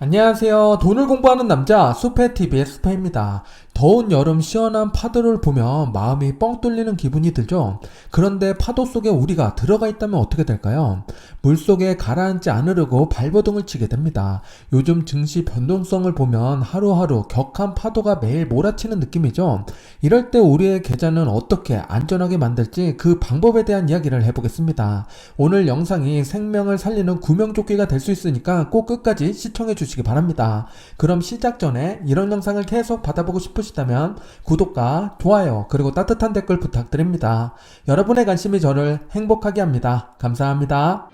안녕하세요. 돈을 공부하는 남자 수페TV의 수페입니다. 더운 여름 시원한 파도를 보면 마음이 뻥 뚫리는 기분이 들죠. 그런데 파도 속에 우리가 들어가 있다면 어떻게 될까요? 물속에 가라앉지 않으려고 발버둥을 치게 됩니다. 요즘 증시 변동성을 보면 하루하루 격한 파도가 매일 몰아치는 느낌이죠. 이럴 때 우리의 계좌는 어떻게 안전하게 만들지 그 방법에 대한 이야기를 해보겠습니다. 오늘 영상이 생명을 살리는 구명조끼가 될 수 있으니까 꼭 끝까지 시청해 주시기 바랍니다. 그럼 시작 전에 이런 영상을 계속 받아보고 싶으시다면 구독과 좋아요 그리고 따뜻한 댓글 부탁드립니다. 여러분의 관심이 저를 행복하게 합니다. 감사합니다.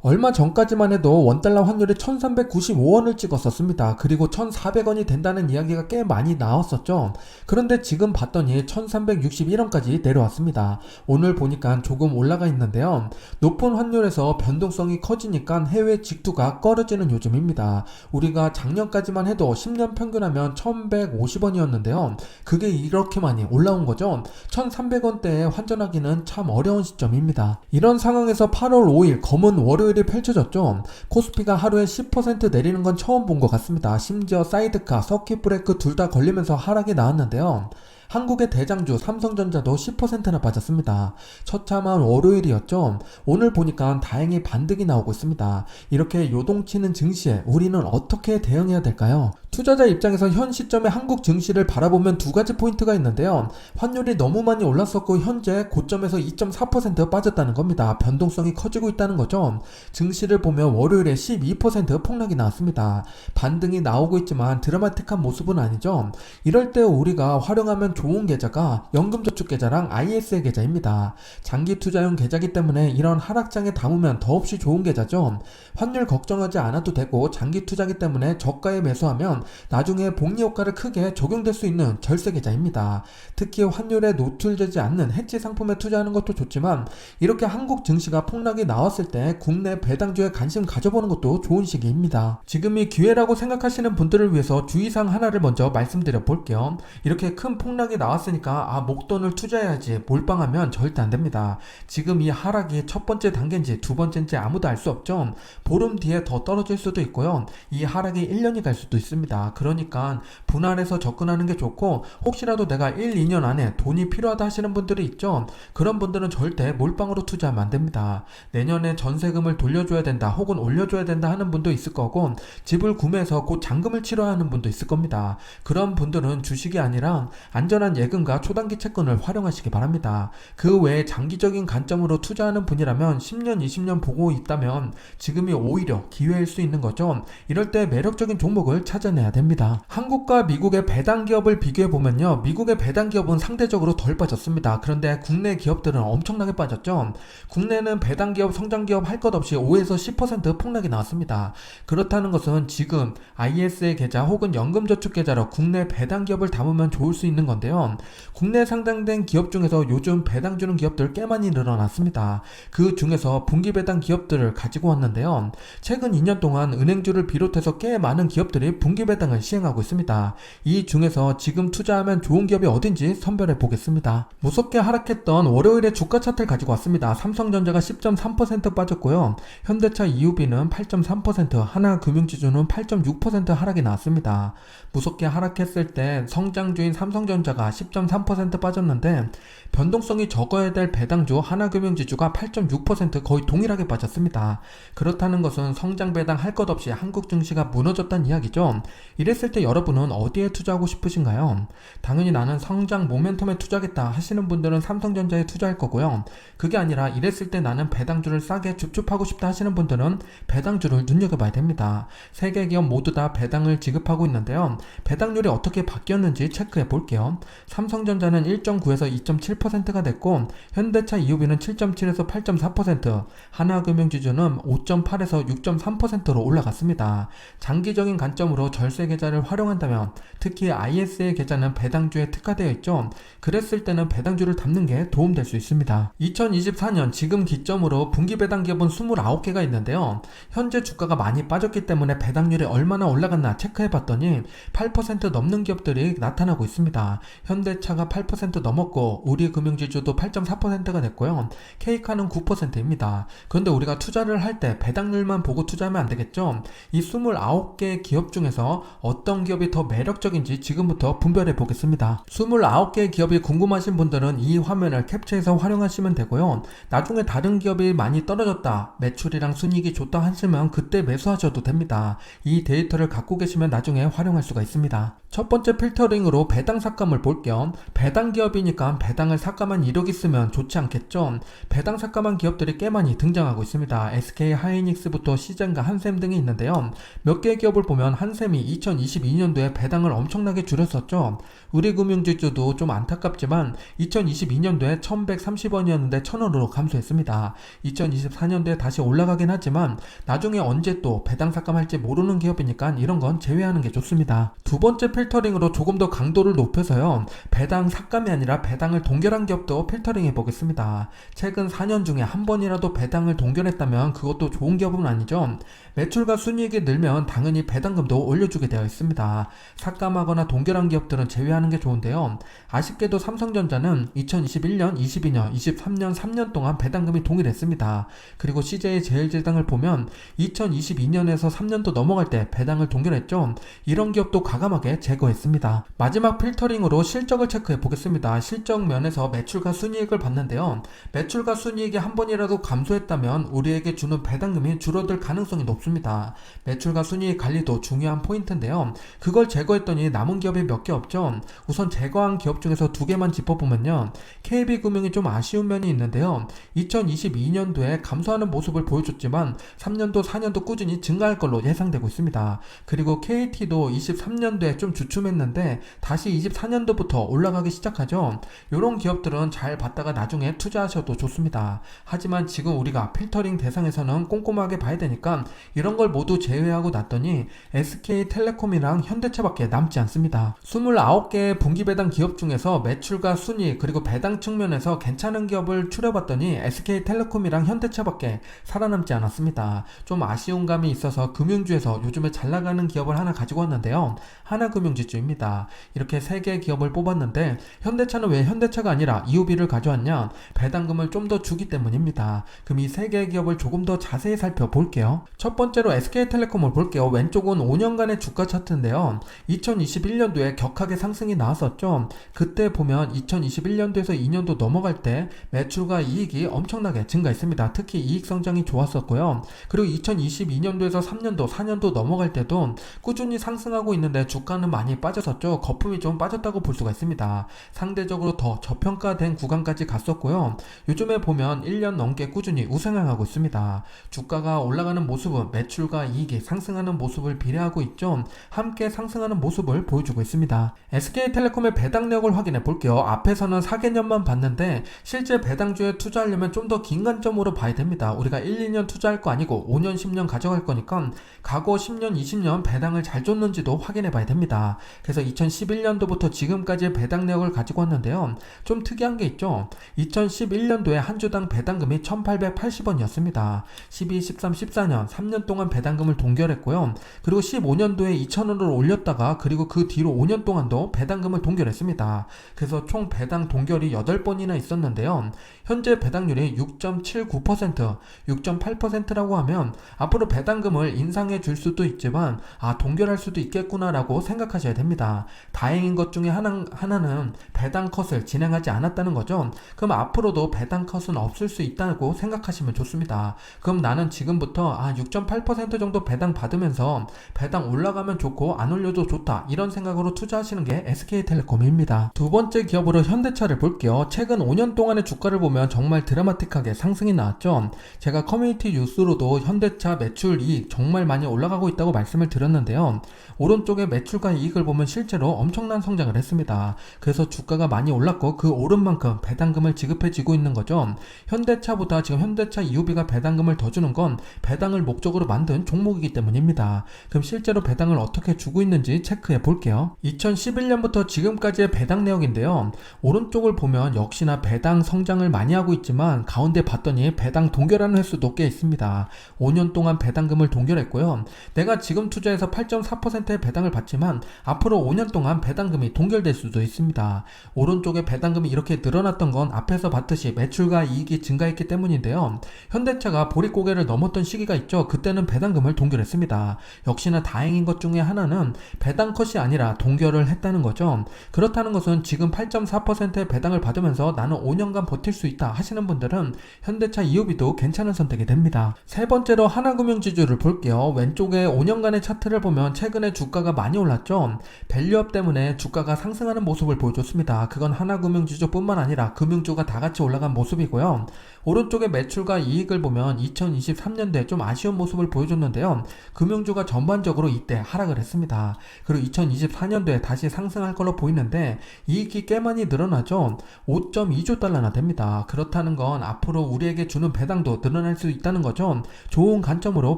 얼마 전까지만 해도 원달러 환율이 1395원을 찍었었습니다. 그리고 1400원이 된다는 이야기가 꽤 많이 나왔었죠. 그런데 지금 봤더니 1361원까지 내려왔습니다. 오늘 보니까 조금 올라가 있는데요. 높은 환율에서 변동성이 커지니까 해외 직두가 꺼려지는 요즘입니다. 우리가 작년까지만 해도 10년 평균하면 1150원이었는데요. 그게 이렇게 많이 올라온 거죠. 1300원대에 환전하기는 참 어려운 시점입니다. 이런 상황에서 8월 5일 검은 월요일이 펼쳐졌죠. 코스피가 하루에 10% 내리는 건 처음 본 것 같습니다. 심지어 사이드카, 서킷 브레이크 둘 다 걸리면서 하락이 나왔는데요. 한국의 대장주 삼성전자도 10%나 빠졌습니다. 처참한 월요일이었죠. 오늘 보니까 다행히 반등이 나오고 있습니다. 이렇게 요동치는 증시에 우리는 어떻게 대응해야 될까요? 투자자 입장에서 현 시점에 한국 증시를 바라보면 두 가지 포인트가 있는데요. 환율이 너무 많이 올랐었고 현재 고점에서 2.4% 빠졌다는 겁니다. 변동성이 커지고 있다는 거죠. 증시를 보면 월요일에 12% 폭락이 나왔습니다. 반등이 나오고 있지만 드라마틱한 모습은 아니죠. 이럴 때 우리가 활용하면 좋은 계좌가 연금저축계좌랑 ISA 계좌입니다. 장기 투자용 계좌이기 때문에 이런 하락장에 담으면 더없이 좋은 계좌죠. 환율 걱정하지 않아도 되고 장기 투자이기 때문에 저가에 매수하면 나중에 복리 효과를 크게 적용될 수 있는 절세 계좌입니다. 특히 환율에 노출되지 않는 해지 상품에 투자하는 것도 좋지만 이렇게 한국 증시가 폭락이 나왔을 때 국내 배당주에 관심 가져보는 것도 좋은 시기입니다. 지금이 기회라고 생각하시는 분들을 위해서 주의사항 하나를 먼저 말씀드려 볼게요. 이렇게 큰 폭락이 나왔으니까 목돈을 투자해야지 몰빵하면 절대 안됩니다. 지금 이 하락이 첫 번째 단계인지 두 번째인지 아무도 알 수 없죠. 보름 뒤에 더 떨어질 수도 있고요. 이 하락이 1년이 갈 수도 있습니다. 그러니까 분할해서 접근하는 게 좋고 혹시라도 내가 1, 2년 안에 돈이 필요하다 하시는 분들이 있죠. 그런 분들은 절대 몰빵으로 투자하면 안됩니다. 내년에 전세금을 돌려줘야 된다 혹은 올려줘야 된다 하는 분도 있을 거고 집을 구매해서 곧 잔금을 치러야 하는 분도 있을 겁니다. 그런 분들은 주식이 아니라 안전한 예금과 초단기 채권을 활용하시기 바랍니다. 그 외에 장기적인 관점으로 투자하는 분이라면 10년, 20년 보고 있다면 지금이 오히려 기회일 수 있는 거죠. 이럴 때 매력적인 종목을 찾아내야 됩니다. 한국과 미국의 배당 기업을 비교해 보면요. 미국의 배당 기업은 상대적으로 덜 빠졌습니다. 그런데 국내 기업들은 엄청나게 빠졌죠. 국내는 배당 기업, 성장 기업 할 것 없이 5에서 10% 폭락이 나왔습니다. 그렇다는 것은 지금 ISA 계좌 혹은 연금저축 계좌로 국내 배당 기업을 담으면 좋을 수 있는 건데요. 국내 상장된 기업 중에서 요즘 배당 주는 기업들 꽤 많이 늘어났습니다. 그 중에서 분기 배당 기업들을 가지고 왔는데요. 최근 2년 동안 은행주를 비롯해서 꽤 많은 기업들이 분기 배당을 시행하고 있습니다. 이 중에서 지금 투자하면 좋은 기업이 어딘지 선별해 보겠습니다. 무섭게 하락했던 월요일의 주가 차트를 가지고 왔습니다. 삼성전자가 10.3% 빠졌고요. 현대차 EUB는 8.3%, 하나금융지주는 8.6% 하락이 나왔습니다. 무섭게 하락했을 때 성장주인 삼성전자가 10.3% 빠졌는데 변동성이 적어야 될 배당주 하나금융지주가 8.6% 거의 동일하게 빠졌습니다. 그렇다는 것은 성장 배당 할 것 없이 한국 증시가 무너졌다는 이야기죠. 이랬을 때 여러분은 어디에 투자하고 싶으신가요? 당연히 나는 성장 모멘텀에 투자하겠다 하시는 분들은 삼성전자에 투자할 거고요. 그게 아니라 이랬을 때 나는 배당주를 싸게 줍줍하고 싶다 하시는 분들은 배당주를 눈여겨봐야 됩니다. 세 개 기업 모두 다 배당을 지급하고 있는데요. 배당률이 어떻게 바뀌었는지 체크해 볼게요. 삼성전자는 1.9에서 2.7%가 됐고 현대차 EUB는 7.7에서 8.4%, 하나금융지주는 5.8에서 6.3%로 올라갔습니다. 장기적인 관점으로 절세 계좌를 활용한다면, 특히 ISA 계좌는 배당주에 특화되어 있죠. 그랬을 때는 배당주를 담는 게 도움될 수 있습니다. 2024년 지금 기점으로 분기 배당 기업은 29개가 있는데요. 현재 주가가 많이 빠졌기 때문에 배당률이 얼마나 올라갔나 체크해봤더니 8% 넘는 기업들이 나타나고 있습니다. 현대차가 8% 넘었고 우리금융지주도 8.4%가 됐고요. K카는 9%입니다. 그런데 우리가 투자를 할 때 배당률만 보고 투자하면 안 되겠죠? 이 29개 기업 중에서 어떤 기업이 더 매력적인지 지금부터 분별해 보겠습니다. 29개의 기업이 궁금하신 분들은 이 화면을 캡처해서 활용하시면 되고요. 나중에 다른 기업이 많이 떨어졌다, 매출이랑 순이익이 좋다 하시면 그때 매수하셔도 됩니다. 이 데이터를 갖고 계시면 나중에 활용할 수가 있습니다. 첫 번째 필터링으로 배당 삭감을 볼 겸, 배당 기업이니까 배당을 삭감한 이력이 있으면 좋지 않겠죠? 배당 삭감한 기업들이 꽤 많이 등장하고 있습니다. SK 하이닉스부터 시젠과 한샘 등이 있는데요. 몇 개의 기업을 보면 한샘이 2022년도에 배당을 엄청나게 줄였었죠. 우리금융지주도 좀 안타깝지만 2022년도에 1130원이었는데 1000원으로 감소했습니다. 2024년도에 다시 올라가긴 하지만 나중에 언제 또 배당 삭감할지 모르는 기업이니까 이런 건 제외하는 게 좋습니다. 두 번째 필터링으로 조금 더 강도를 높여서요, 배당 삭감이 아니라 배당을 동결한 기업도 필터링해 보겠습니다. 최근 4년 중에 한 번이라도 배당을 동결했다면 그것도 좋은 기업은 아니죠. 매출과 순이익이 늘면 당연히 배당금도 올려주게 되어 있습니다. 삭감하거나 동결한 기업들은 제외하는 게 좋은데요. 아쉽게도 삼성전자는 2021년, 22년, 23년 3년 동안 배당금이 동일했습니다. 그리고 CJ제일제당을 보면 2022년에서 3년도 넘어갈 때 배당을 동결했죠. 이런 기업도 과감하게 제거했습니다. 마지막 필터링으로 실적을 체크해 보겠습니다. 실적 면에서 매출과 순이익을 봤는데요. 매출과 순이익이 한 번이라도 감소했다면 우리에게 주는 배당금이 줄어들 가능성이 높습니다. 매출과 순이익 관리도 중요한 포인트인데요. 그걸 제거했더니 남은 기업이 몇 개 없죠. 우선 제거한 기업 중에서 두 개만 짚어보면요. KB금융이 좀 아쉬운 면이 있는데요. 2022년도에 감소하는 모습을 보여줬지만 3년도, 4년도 꾸준히 증가할 걸로 예상되고 있습니다. 그리고 KT도 23년도에 좀 주춤했는데 다시 24년도부터 올라가기 시작하죠. 이런 기업들은 잘 봤다가 나중에 투자하셔도 좋습니다. 하지만 지금 우리가 필터링 대상에서는 꼼꼼하게 봐야 되니까 이런 걸 모두 제외하고 났더니 SK텔레콤이랑 현대차밖에 남지 않습니다. 29개의 분기배당 기업 중에서 매출과 순이익 그리고 배당 측면에서 괜찮은 기업을 추려봤더니 SK텔레콤이랑 현대차밖에 살아남지 않았습니다. 좀 아쉬운 감이 있어서 금융주에서 요즘에 잘나가는 기업을 하나 가지고 왔는데요. 하나금융지주입니다. 이렇게 3개의 기업을 뽑았는데 현대차는 왜 현대차가 아니라 EUB를 가져왔냐? 배당금을 좀 더 주기 때문입니다. 그럼 이 3개의 기업을 조금 더 자세히 살펴볼게요. 첫 번째로 SK텔레콤을 볼게요. 왼쪽은 5년간의 주가 차트인데요. 2021년도에 격하게 상승이 나왔었죠. 그때 보면 2021년도에서 2년도 넘어갈 때 매출과 이익이 엄청나게 증가했습니다. 특히 이익 성장이 좋았었고요. 그리고 2022년도에서 3년도, 4년도 넘어갈 때도 꾸준히 상승하고 있는데 주가는 많이 빠졌었죠. 거품이 좀 빠졌다고 볼 수가 있습니다. 상대적으로 더 저평가된 구간까지 갔었고요. 요즘에 보면 1년 넘게 꾸준히 우상향하고 있습니다. 주가가 올라가는 모습은 매출과 이익이 상승하는 모습을 비례하고 있죠. 함께 상승하는 모습을 보여주고 있습니다. SK텔레콤의 배당력을 확인해 볼게요. 앞에서는 4개년만 봤는데 실제 배당주에 투자하려면 좀 더 긴 관점으로 봐야 됩니다. 우리가 1, 2년 투자할 거 아니고 5년, 10년 가져갈 거니까 과거 10년, 20년 배당을 잘 줬는지도 확인해 봐야 됩니다. 그래서 2011년도부터 지금까지의 배당력을 가지고 왔는데요. 좀 특이한 게 있죠. 2011년도에 한 주당 배당금이 1880원이었습니다. 12, 13, 14년 3년 동안 배당금을 동결했고요. 그리고 15년도에 2000원을 올렸다가 그리고 그 뒤로 5년 동안도 배당금을 동결했습니다. 그래서 총 배당 동결이 8번이나 있었는데요. 현재 배당률이 6.79%, 6.8%라고 하면 앞으로 배당금을 인상해 줄 수도 있지만 동결할 수도 있겠구나라고 생각하셔야 됩니다. 다행인 것 중에 하나는 배당 컷을 진행하지 않았다는 거죠. 그럼 앞으로도 배당 컷은 없을 수 있다고 생각하시면 좋습니다. 그럼 나는 지금부터 6.8% 정도 배당 받으면서 배당 올라가면 좋고 안 올려도 좋다, 이런 생각으로 투자하시는 게 SK텔레콤입니다. 두 번째 기업으로 현대차를 볼게요. 최근 5년 동안의 주가를 보면 정말 드라마틱하게 상승이 나왔죠. 제가 커뮤니티 뉴스로도 현대차 매출 이익 정말 많이 올라가고 있다고 말씀을 드렸는데요. 오른쪽에 매출과 이익을 보면 실제로 엄청난 성장을 했습니다. 그래서 주가가 많이 올랐고 그 오른 만큼 배당금을 지급해지고 있는 거죠. 현대차보다 지금 현대차 EUB가 배당금을 더 주는 건 배당을 목적으로 만든 종목이기 때문입니다. 그럼 실제로 배당을 어떻게 주고 있는지 체크해 볼게요. 2011년부터 지금까지의 배당 내역인데요. 오른쪽을 보면 역시나 배당 성장을 많이 하고 있지만 가운데 봤더니 배당 동결하는 횟수도 꽤 있습니다. 5년 동안 배당금을 동결했고요. 내가 지금 투자해서 8.4%의 배당을 받지만 앞으로 5년 동안 배당금이 동결될 수도 있습니다. 오른쪽에 배당금이 이렇게 늘어났던 건 앞에서 봤듯이 매출과 이익이 증가했기 때문인데요. 현대차가 보릿고개를 넘었던 시기가 있죠. 그때는 배당금을 동결했습니다. 역시나 다행인 것 중에 하나는 배당 컷이 아니라 동결을 했다는 거죠. 그렇다는 것은 지금 8.4%의 배당을 받으면서 나는 5년간 버틸 수 있다 하시는 분들은 현대차 EOB도 괜찮은 선택이 됩니다. 세 번째로 하나금융지주를 볼게요. 왼쪽에 5년간의 차트를 보면 최근에 주가가 많이 올랐죠. 밸류업 때문에 주가가 상승하는 모습을 보여줬습니다. 그건 하나금융지주뿐만 아니라 금융주가 다 같이 올라간 모습이고요. 오른쪽에 매출과 이익을 보면 2023년도에 좀 아쉬운 모습을 보여줬는데요. 금융주가 전반적으로 이때 하락을 했습니다. 그리고 2024년도에 다시 상승할 걸로 보이는데 이익이 꽤 많이 늘어나죠. 5.2조 달러나 됩니다. 그렇다는 건 앞으로 우리에게 주는 배당도 늘어날 수 있다는 거죠. 좋은 관점으로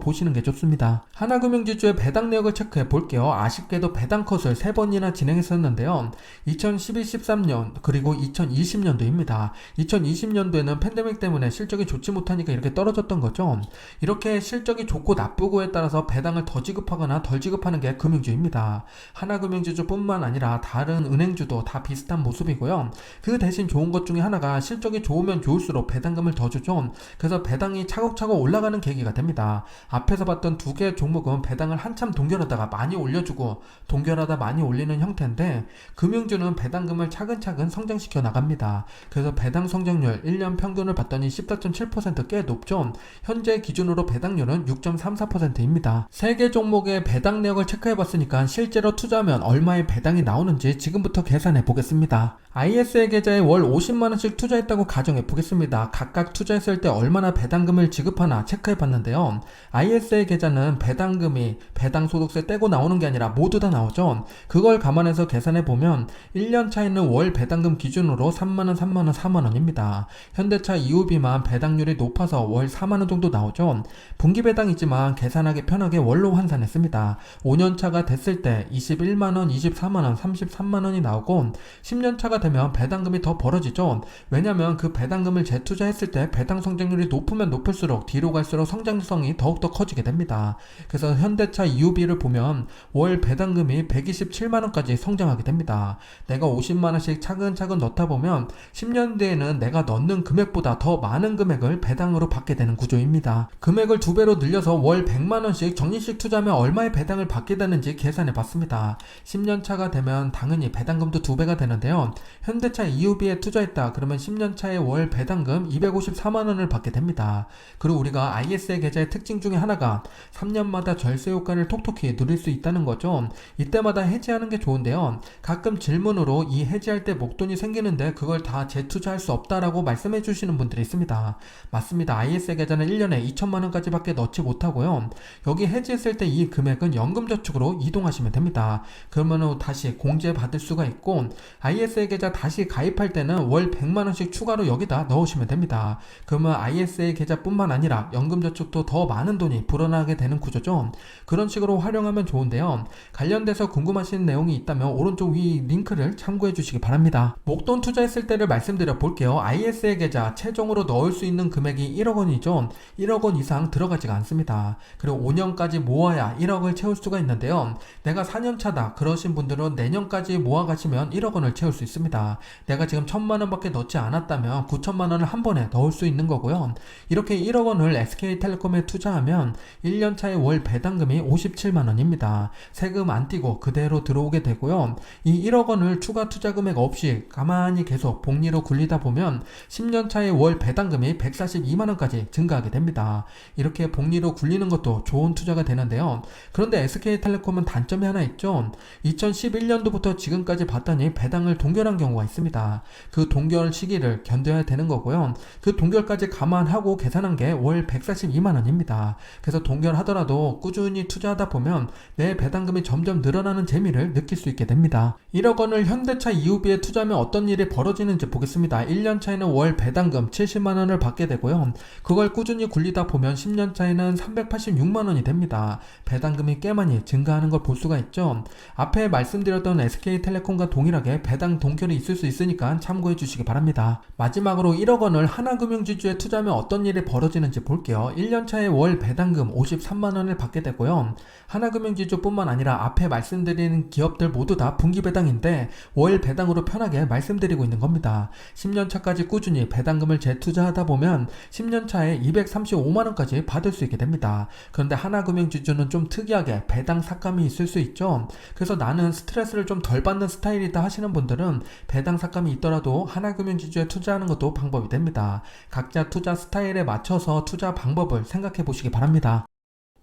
보시는 게 좋습니다. 하나금융지주의 배당 내역을 체크해 볼게요. 아쉽게도 배당 컷을 3번이나 진행했었는데요. 2012, 13년 그리고 2020년도입니다. 2020년도에는 팬데믹 때문에 실적이 좋지 못하니까 이렇게 떨어졌던 거죠. 이렇게 실적이 좋고 나쁘고에 따라서 배당을 더 지급하거나 덜 지급하는 게 금융주입니다. 하나금융지주뿐만 아니라 다른 은행주도 다 비슷한 모습이고요. 그 대신 좋은 것 중에 하나가 실적이 좋으면 좋을수록 배당금을 더 주죠. 그래서 배당이 차곡차곡 올라가는 계기가 됩니다. 앞에서 봤던 두 개의 종목은 배당을 한참 동결하다가 많이 올려주고 동결하다 많이 올리는 형태인데 금융주는 배당금을 차근차근 성장시켜 나갑니다. 그래서 배당 성장률 1년 평균을 봤더니 14.7% 꽤 높죠. 현재 기준으로 배당률은 6.34%입니다. 세 개 종목의 배당 내역을 체크해 봤으니까 실제로 투자하면 얼마의 배당이 나오는지 지금부터 계산해 보겠습니다. ISA 계좌에 월 50만원씩 투자했다고 가정해 보겠습니다. 각각 투자했을 때 얼마나 배당금을 지급하나 체크해 봤는데요. ISA 계좌는 배당금이 배당소득세 떼고 나오는 게 아니라 모두 다 나오죠. 그걸 감안해서 계산해 보면 1년 차이는 월 배당금 기준으로 3만원, 3만원, 4만원입니다. 현대차 EOB만 배당률이 높아서 월 4만원 정도 나오죠. 분기 배당이지만 계산하기 편하게 월로 환산했습니다. 5년차가 됐을 때 21만원, 24만원, 33만원이 나오고 10년차가 되면 배당금이 더 벌어지죠. 왜냐면 그 배당금을 재투자했을 때 배당 성장률이 높으면 높을수록 뒤로 갈수록 성장성이 더욱더 커지게 됩니다. 그래서 현대차 EOB를 보면 월 배당금이 127만원까지 성장하게 됩니다. 내가 50만원씩 차근차근 넣다 보면 10년 뒤에는 내가 넣는 금액보다 더 많은 금액을 배당으로 받게 되는 구조입니다. 금액을 2배로 늘려서 월 100만원씩 적립식 투자하면 얼마의 배당을 받게 되는지 계산해 봤습니다. 10년차가 되면 당연히 배당금도 2배가 되는데요. 현대차 EOB에 투자했다 그러면 10년차의 월 배당금 254만원을 받게 됩니다. 그리고 우리가 ISA 계좌의 특징 중에 하나가 3년마다 절세 효과를 톡톡히 누릴 수 있다는 거죠. 이때마다 해지하는 게 좋은데요. 가끔 질문으로 이 해지할 때 목돈이 생기는데 그걸 다 재투자할 수 없다라고 말씀해 주시는 분들이 있습니다. 맞습니다. ISA 계좌는 1년에 2천만원까지 밖에 넣지 못하고요. 여기 해지했을 때 이 금액은 연금저축으로 이동하시면 됩니다. 그러면 다시 공제 받을 수가 있고 ISA 계좌 다시 가입할 때는 월 100만원씩 추가로 여기다 넣으시면 됩니다. 그러면 ISA 계좌뿐만 아니라 연금저축도 더 많은 돈이 불어나게 되는 구조죠. 그런 식으로 활용하면 좋은데요. 관련돼서 궁금하신 내용이 있다면 오른쪽 위 링크를 참고해 주시기 바랍니다. 목돈 투자했을 때를 말씀드려 볼게요. ISA 계좌 최종으로 넣을 수 있는 금액이 1억원이죠. 1억원 이상 들어가지가 않습니다. 그리고 5년까지 모아야 1억을 채울 수가 있는데요. 내가 4년차다 그러신 분들은 내년까지 모아가시면 1억원을 채울 수 있습니다. 내가 지금 1,000만원 밖에 넣지 않았다면 9천만원을 한 번에 넣을 수 있는 거고요. 이렇게 1억원을 SK텔레콤에 투자하면 1년차의 월 배당금이 57만원입니다. 세금 안 떼고 그대로 들어오게 되고요. 이 1억원을 추가 투자 금액 없이 가만히 계속 복리로 굴리다 보면 10년차의 월 배당금이 142만원까지 증가하게 됩니다. 이렇게 복리로 굴리는 것도 좋은 투자가 되는데요. 그런데 SK텔레콤은 단점이 하나 있죠. 2011년도부터 지금까지 봤더니 배당을 동결한 경우가 있습니다. 그 동결 시기를 견뎌야 되는 거고요. 그 동결까지 감안하고 계산한 게 월 142만원입니다. 그래서 동결하더라도 꾸준히 투자하다 보면 내 배당금이 점점 늘어나는 재미를 느낄 수 있게 됩니다. 1억원을 현대차 EOB에 투자하면 어떤 일이 벌어지는지 보겠습니다. 1년차에는 월 배당금 70만원을 받게 되고요. 그걸 꾸준히 굴리다 보면 10년차에는 386만원이 됩니다. 배당금이 꽤 많이 증가하는 걸 볼 수가 있죠. 앞에 말씀드렸던 SK텔레콤과 동일하게 배당 동결이 있을 수 있으니까 참고해 주시기 바랍니다. 마지막으로 1억 원을 하나금융지주에 투자하면 어떤 일이 벌어지는지 볼게요. 1년차에 월 배당금 53만 원을 받게 되고요. 하나금융지주뿐만 아니라 앞에 말씀드린 기업들 모두 다 분기 배당인데 월 배당으로 편하게 말씀드리고 있는 겁니다. 10년차까지 꾸준히 배당금을 재투자하다 보면 10년차에 235만원까지 받을 수 있게 됩니다. 그런데 하나금융지주는 좀 특이하게 배당 삭감이 있을 수 있죠. 그래서 나는 스트레스를 좀 덜 받는 스타일이다 하시는 분들은 배당 삭감이 있더라도 하나금융지주에 투자하는 것도 방법이 됩니다. 각자 투자 스타일에 맞춰서 투자 방법을 생각해 보시기 바랍니다.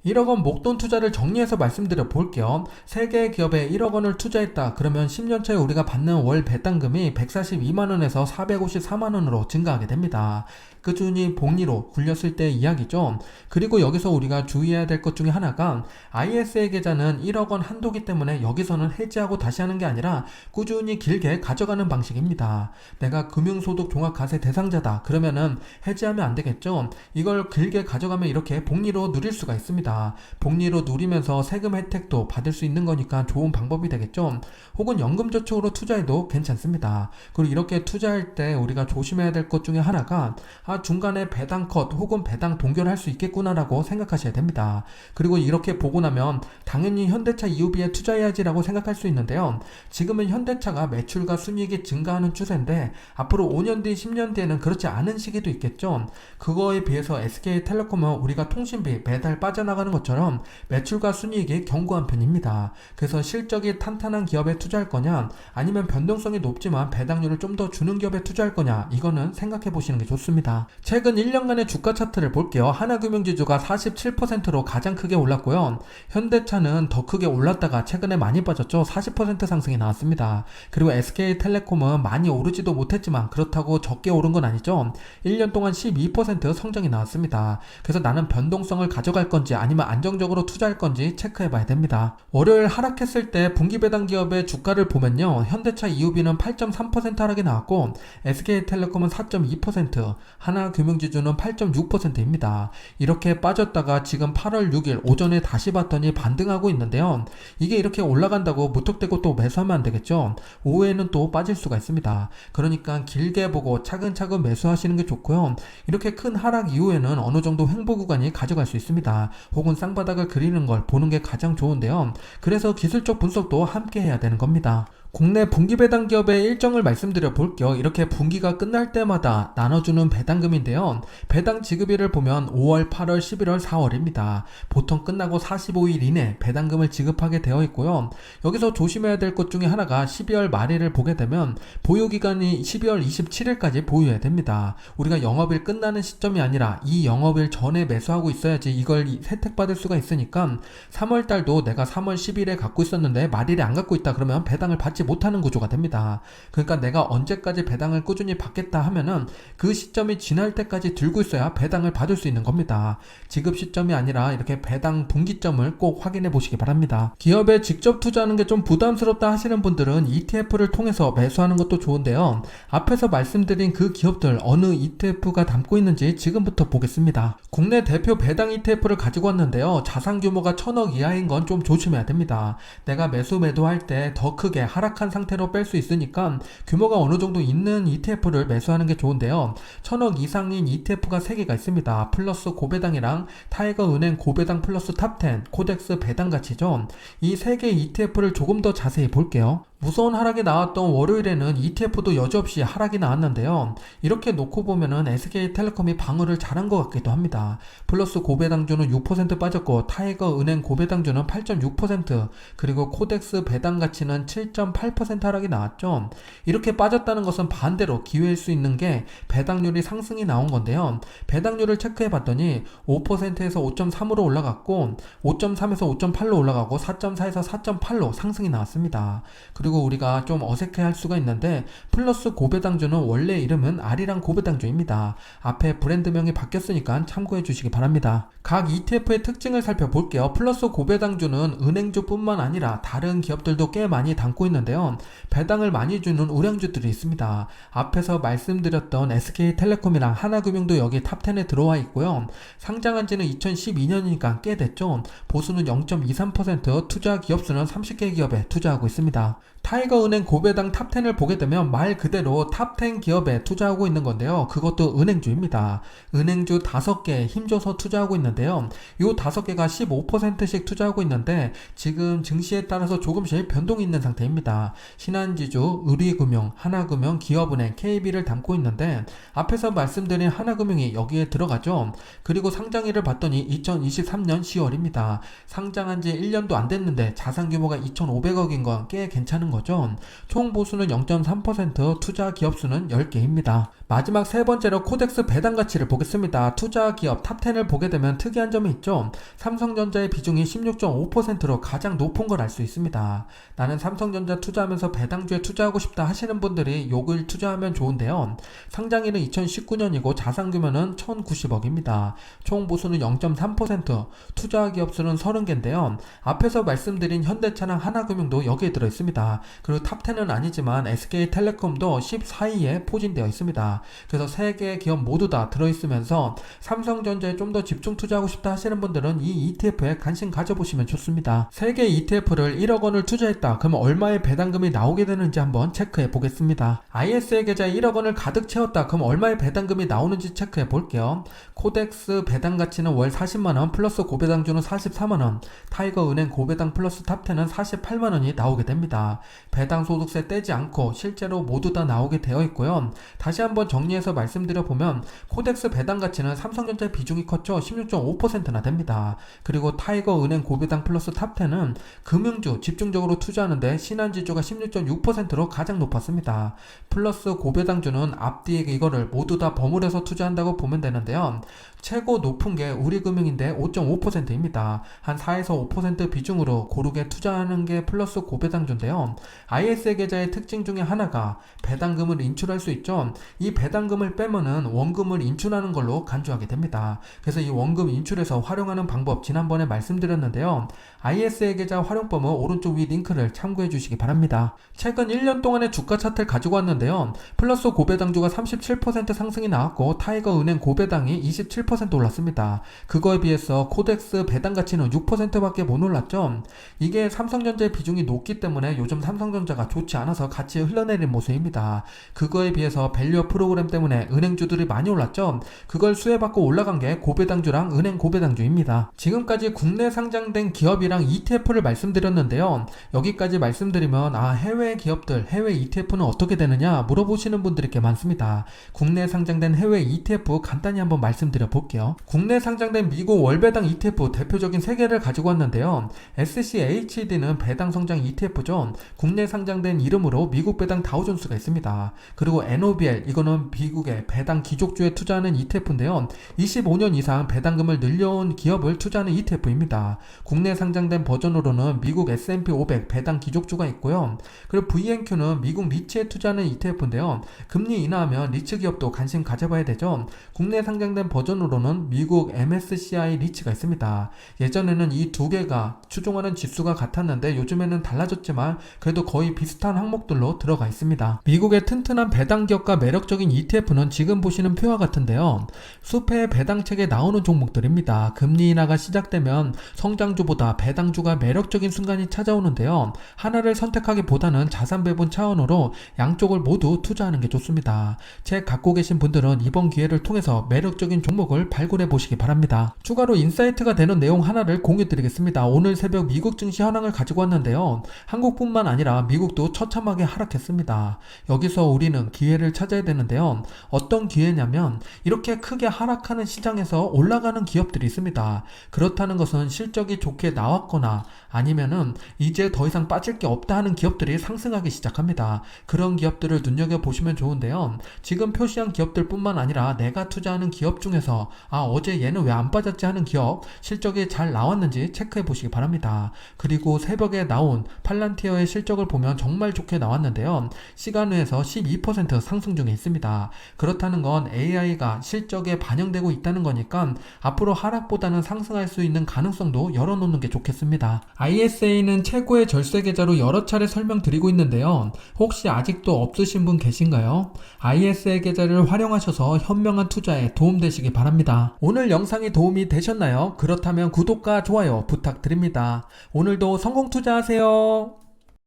1억 원 목돈 투자를 정리해서 말씀드려 볼게요. 3개의 기업에 1억 원을 투자했다. 그러면 10년차에 우리가 받는 월 배당금이 142만원에서 454만원으로 증가하게 됩니다. 꾸준히 복리로 굴렸을 때의 이야기죠. 그리고 여기서 우리가 주의해야 될 것 중에 하나가 ISA 계좌는 1억 원 한도기 때문에 여기서는 해지하고 다시 하는 게 아니라 꾸준히 길게 가져가는 방식입니다. 내가 금융소득 종합과세 대상자다. 그러면은 해지하면 안 되겠죠. 이걸 길게 가져가면 이렇게 복리로 누릴 수가 있습니다. 복리로 누리면서 세금 혜택도 받을 수 있는 거니까 좋은 방법이 되겠죠. 혹은 연금저축으로 투자해도 괜찮습니다. 그리고 이렇게 투자할 때 우리가 조심해야 될 것 중에 하나가 중간에 배당 컷 혹은 배당 동결할 수 있겠구나라고 생각하셔야 됩니다. 그리고 이렇게 보고 나면 당연히 현대차 EUB에 투자해야지라고 생각할 수 있는데요. 지금은 현대차가 매출과 순이익이 증가하는 추세인데 앞으로 5년 뒤, 10년 뒤에는 그렇지 않은 시기도 있겠죠. 그거에 비해서 SK텔레콤은 우리가 통신비 매달 빠져나가는 것처럼 매출과 순이익이 견고한 편입니다. 그래서 실적이 탄탄한 기업에 투자할 거냐 아니면 변동성이 높지만 배당률을 좀 더 주는 기업에 투자할 거냐 이거는 생각해 보시는 게 좋습니다. 최근 1년간의 주가 차트를 볼게요. 하나금융지주가 47%로 가장 크게 올랐고요. 현대차는 더 크게 올랐다가 최근에 많이 빠졌죠. 40% 상승이 나왔습니다. 그리고 SK텔레콤은 많이 오르지도 못했지만 그렇다고 적게 오른 건 아니죠. 1년 동안 12% 성장이 나왔습니다. 그래서 나는 변동성을 가져갈 건지 아니면 안정적으로 투자할 건지 체크해 봐야 됩니다. 월요일 하락했을 때 분기 배당 기업의 주가를 보면요. 현대차 EUB는 8.3% 하락이 나왔고 SK텔레콤은 4.2%, 하나금융지주는 8.6%입니다. 이렇게 빠졌다가 지금 8월 6일 오전에 다시 봤더니 반등하고 있는데요. 이게 이렇게 올라간다고 무턱대고 또 매수하면 안 되겠죠. 오후에는 또 빠질 수가 있습니다. 그러니까 길게 보고 차근차근 매수하시는 게 좋고요. 이렇게 큰 하락 이후에는 어느 정도 횡보 구간이 가져갈 수 있습니다. 혹은 쌍바닥을 그리는 걸 보는 게 가장 좋은데요. 그래서 기술적 분석도 함께 해야 되는 겁니다. 국내 분기 배당 기업의 일정을 말씀드려 볼게요. 이렇게 분기가 끝날 때마다 나눠주는 배당금인데요. 배당 지급일을 보면 5월, 8월, 11월, 4월입니다. 보통 끝나고 45일 이내 배당금을 지급하게 되어 있고요. 여기서 조심해야 될 것 중에 하나가 12월 말일을 보게 되면 보유기간이 12월 27일까지 보유해야 됩니다. 우리가 영업일 끝나는 시점이 아니라 이 영업일 전에 매수하고 있어야지 이걸 혜택받을 수가 있으니까 3월 달도 내가 3월 10일에 갖고 있었는데 말일에 안 갖고 있다 그러면 배당을 받지 못하는 구조가 됩니다. 그러니까 내가 언제까지 배당을 꾸준히 받겠다 하면은 그 시점이 지날 때까지 들고 있어야 배당을 받을 수 있는 겁니다. 지급 시점이 아니라 이렇게 배당 분기점을 꼭 확인해 보시기 바랍니다. 기업에 직접 투자하는 게 좀 부담스럽다 하시는 분들은 ETF를 통해서 매수하는 것도 좋은데요. 앞에서 말씀드린 그 기업들 어느 ETF가 담고 있는지 지금부터 보겠습니다. 국내 대표 배당 ETF를 가지고 왔는데요. 자산 규모가 1000억 이하인 건 좀 조심해야 됩니다. 내가 매도할 때 더 크게 하락한 상태로 뺄 수 있으니까 규모가 어느 정도 있는 ETF를 매수하는 게 좋은데요. 1000억 이상인 ETF가 3개가 있습니다. 플러스 고배당이랑 타이거은행 고배당 플러스 탑10, 코덱스 배당 가치죠. 이 3개 ETF를 조금 더 자세히 볼게요. 무서운 하락이 나왔던 월요일에는 ETF도 여지없이 하락이 나왔는데요. 이렇게 놓고 보면은 SK텔레콤이 방어를 잘한 것 같기도 합니다. 플러스 고배당주는 6% 빠졌고 타이거은행 고배당주는 8.6%, 그리고 코덱스 배당 가치는 7.8% 하락이 나왔죠. 이렇게 빠졌다는 것은 반대로 기회일 수 있는 게 배당률이 상승이 나온 건데요. 배당률을 체크해 봤더니 5%에서 5.3으로 올라갔고 5.3에서 5.8로 올라가고 4.4에서 4.8로 상승이 나왔습니다. 그리고 그리고 우리가 좀 어색해 할 수가 있는데 플러스 고배당주는 원래 이름은 아리랑 고배당주입니다. 앞에 브랜드명이 바뀌었으니까 참고해 주시기 바랍니다. 각 ETF의 특징을 살펴볼게요. 플러스 고배당주는 은행주뿐만 아니라 다른 기업들도 꽤 많이 담고 있는데요. 배당을 많이 주는 우량주들이 있습니다. 앞에서 말씀드렸던 SK텔레콤이랑 하나금융도 여기 탑10에 들어와 있고요. 상장한 지는 2012년이니까 꽤 됐죠. 보수는 0.23%, 투자 기업수는 30개 기업에 투자하고 있습니다. 타이거은행 고배당 탑10을 보게 되면 말 그대로 탑10 기업에 투자하고 있는 건데요. 그것도 은행주입니다. 은행주 5개에 힘줘서 투자하고 있는데요. 이 5개가 15%씩 투자하고 있는데 지금 증시에 따라서 조금씩 변동이 있는 상태입니다. 신한지주, 의리금융, 하나금융, 기업은행, KB를 담고 있는데 앞에서 말씀드린 하나금융이 여기에 들어가죠. 그리고 상장일을 봤더니 2023년 10월입니다. 상장한 지 1년도 안 됐는데 자산 규모가 2,500억인 건 꽤 괜찮은 거죠. 총 보수는 0.3%, 투자 기업 수는 10개입니다. 마지막 세 번째로 코덱스 배당 가치를 보겠습니다. 투자 기업 탑10을 보게 되면 특이한 점이 있죠. 삼성전자의 비중이 16.5%로 가장 높은 걸 알 수 있습니다. 나는 삼성전자 투자하면서 배당주에 투자하고 싶다 하시는 분들이 요걸 투자하면 좋은데요. 상장일은 2019년이고 자산 규모는 1,090억입니다. 총 보수는 0.3%, 투자 기업 수는 30개인데요. 앞에서 말씀드린 현대차랑 하나금융도 여기에 들어있습니다. 그리고 탑10은 아니지만 SK텔레콤도 14위에 포진되어 있습니다. 그래서 3개의 기업 모두 다 들어있으면서 삼성전자에 좀 더 집중 투자하고 싶다 하시는 분들은 이 ETF에 관심 가져보시면 좋습니다. 3개의 ETF를 1억 원을 투자했다. 그럼 얼마의 배당금이 나오게 되는지 한번 체크해 보겠습니다. IS의 계좌에 1억 원을 가득 채웠다. 그럼 얼마의 배당금이 나오는지 체크해 볼게요. 코덱스 배당 가치는 월 40만원, 플러스 고배당주는 44만원, 타이거은행 고배당 플러스 탑10은 48만원이 나오게 됩니다. 배당 소득세 떼지 않고 실제로 모두 다 나오게 되어 있고요. 다시 한번 정리해서 말씀드려보면 코덱스 배당 가치는 삼성전자의 비중이 컸죠. 16.5%나 됩니다. 그리고 타이거은행 고배당 플러스 탑10은 금융주 집중적으로 투자하는데 신한지주가 16.6%로 가장 높았습니다. 플러스 고배당주는 앞뒤에 이거를 모두 다 버무려서 투자한다고 보면 되는데요. 최고 높은 게 우리금융인데 5.5%입니다. 한 4에서 5% 비중으로 고르게 투자하는 게 플러스 고배당주인데요. IS의 계좌의 특징 중에 하나가 배당금을 인출할 수 있죠. 이 배당금을 빼면은 원금을 인출하는 걸로 간주하게 됩니다. 그래서 이 원금 인출해서 활용하는 방법 지난번에 말씀드렸는데요. IS의 계좌 활용법은 오른쪽 위 링크를 참고해 주시기 바랍니다. 최근 1년 동안의 주가 차트를 가지고 왔는데요. 플러스 고배당주가 37% 상승이 나왔고 타이거은행 고배당이 27% 올랐습니다. 그거에 비해서 코덱스 배당 가치는 6%밖에 못 올랐죠. 이게 삼성전자의 비중이 높기 때문에 요즘 삼성전자가 좋지 않아서 같이 흘러내린 모습입니다. 그거에 비해서 밸류업 프로그램 때문에 은행주들이 많이 올랐죠. 그걸 수혜받고 올라간 게 고배당주랑 은행 고배당주입니다. 지금까지 국내 상장된 기업이랑 ETF를 말씀드렸는데요. 여기까지 말씀드리면 해외 기업들, 해외 ETF는 어떻게 되느냐 물어보시는 분들이 꽤 많습니다. 국내 상장된 해외 ETF 간단히 한번 말씀드려 볼게요. 국내 상장된 미국 월배당 ETF 대표적인 3개를 가지고 왔는데요. SCHD는 배당 성장 ETF죠. 국내 상장된 이름으로 미국 배당 다우존스가 있습니다. 그리고 NOBL 이거는 미국의 배당 기족주에 투자하는 ETF인데요. 25년 이상 배당금을 늘려온 기업을 투자하는 ETF입니다. 국내 상장된 버전으로는 미국 S&P 500 배당 기족주가 있고요. 그리고 VNQ는 미국 리츠에 투자하는 ETF인데요. 금리 인하하면 리츠 기업도 관심 가져봐야 되죠. 국내 상장된 버전으로는 미국 MSCI 리츠가 있습니다. 예전에는 이 2개가 추종하는 지수가 같았는데 요즘에는 달라졌지만 그래도 거의 비슷한 항목들로 들어가 있습니다. 미국의 튼튼한 배당 기업과 매력적인 ETF는 지금 보시는 표와 같은데요. 수패의 배당책에 나오는 종목들입니다. 금리 인하가 시작되면 성장주보다 배당주가 매력적인 순간이 찾아오는데요. 하나를 선택하기보다는 자산 배분 차원으로 양쪽을 모두 투자하는 게 좋습니다. 책 갖고 계신 분들은 이번 기회를 통해서 매력적인 종목을 발굴해 보시기 바랍니다. 추가로 인사이트가 되는 내용 하나를 공유 드리겠습니다. 오늘 새벽 미국 증시 현황을 가지고 왔는데요. 한국뿐만 아니라 미국도 처참하게 하락했습니다. 여기서 우리는 기회를 찾아야 되는데요. 어떤 기회냐면 이렇게 크게 하락하는 시장에서 올라가는 기업들이 있습니다. 그렇다는 것은 실적이 좋게 나왔거나 아니면은 이제 더 이상 빠질 게 없다 하는 기업들이 상승하기 시작합니다. 그런 기업들을 눈여겨보시면 좋은데요. 지금 표시한 기업들 뿐만 아니라 내가 투자하는 기업 중에서 어제 얘는 왜 안 빠졌지 하는 기업 실적이 잘 나왔는지 체크해 보시기 바랍니다. 그리고 새벽에 나온 팔란티어의 실적을 보면 정말 좋게 나왔는데요. 시간외에서 12% 상승 중에 있습니다. 그렇다는 건 AI가 실적에 반영되고 있다는 거니까 앞으로 하락보다는 상승할 수 있는 가능성도 열어놓는 게 좋겠습니다. ISA는 최고의 절세 계좌로 여러 차례 설명드리고 있는데요. 혹시 아직도 없으신 분 계신가요? ISA 계좌를 활용하셔서 현명한 투자에 도움되시기 바랍니다. 오늘 영상이 도움이 되셨나요? 그렇다면 구독과 좋아요 부탁드립니다. 오늘도 성공 투자하세요.